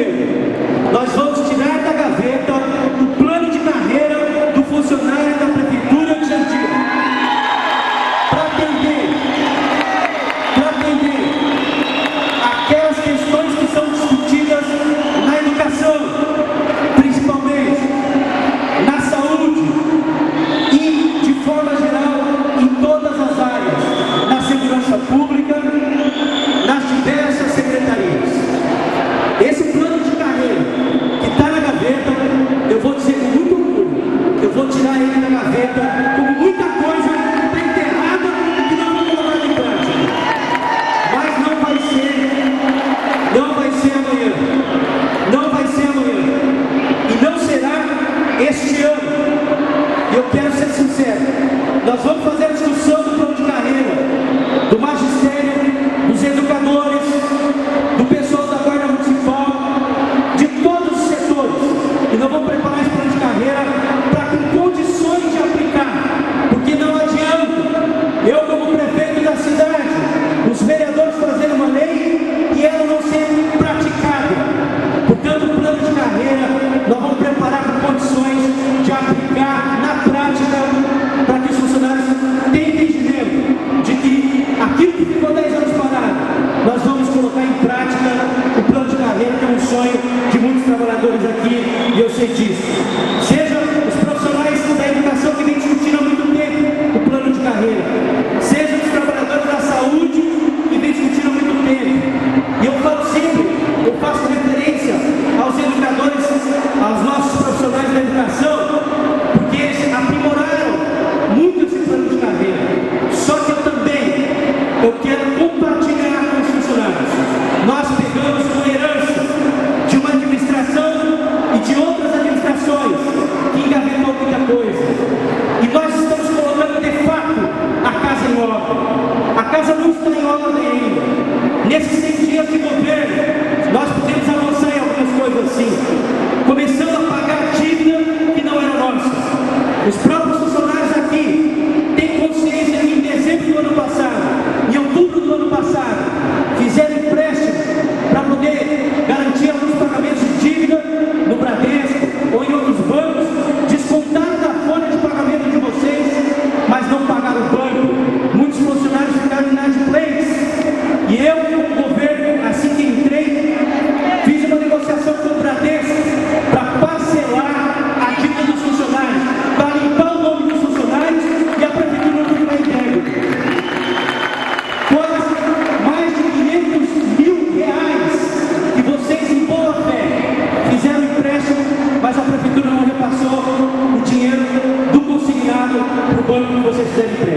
governo, nós vamos tirar da gaveta o plano de carreira do funcionário da Prefeitura de Jandira, para atender aquelas questões que são discutidas na educação, principalmente na saúde e, de forma geral, em todas as áreas, na segurança pública, nas diversas secretarias. Esse plano de carreira que está na gaveta, eu vou dizer com muito orgulho, eu vou tirar ele da gaveta como muita coisa está enterrada e que não vou colocar em prática. Mas não vai ser amanhã. Não vai ser amanhã. E não será este ano. Eu quero ser sincero, nós vamos fazer a discussão do plano de carreira, do magistério, dos educadores, do pessoal da Guarda Municipal, de todos os setores. E nós vamos preparar esse plano de carreira para com condições de aplicar. Porque não adianta eu, como prefeito da cidade, os vereadores fazerem uma lei e ela não ser praticada. Portanto, o plano de carreira nós vamos preparar com condições de aplicar na prática, para que os funcionários tenham entendimento de que aquilo que ficou 10 anos parado, nós vamos colocar em prática o plano de carreira, que é um sonho de muitos trabalhadores aqui, e eu sei disso. Seja os profissionais da educação que vem discutindo há muito tempo o plano de carreira, seja os trabalhadores da saúde que vem discutindo há muito tempo. E eu falo sempre, eu faço referência aos educadores, aos nossos profissionais da educação, porque eles aprimoraram muito esse plano de carreira. Só que eu quero compartilhar com os funcionários. Nós pegamos uma herança de uma administração e de outras administrações que engavetou muita coisa. E nós estamos colocando de fato a casa em obra. A casa não está em obra ainda. Nesses 100 dias de governo, nós podemos avançar em algumas coisas assim. Começando a pagar a dívida que não era nossa. Os próprios funcionários aqui têm consciência que em dezembro do ano passado, em outubro do ano passado, fizeram empréstimo para poder garantir alguns pagamentos de dívida no Bradesco ou em outros bancos, descontaram da folha de pagamento de vocês, mas não pagaram o banco. Muitos funcionários ficaram inadimplentes. E eu, como governo, assim que entrei, fiz uma negociação com o Bradesco para parcelar a dívida dos funcionários, para limpar o nome dos funcionários e a prefeitura não ficar entregue. Quase mais de 500 mil reais que vocês, em boa fé, fizeram empréstimo, mas a prefeitura não repassou o dinheiro do consignado para o banco que vocês fizeram empréstimo.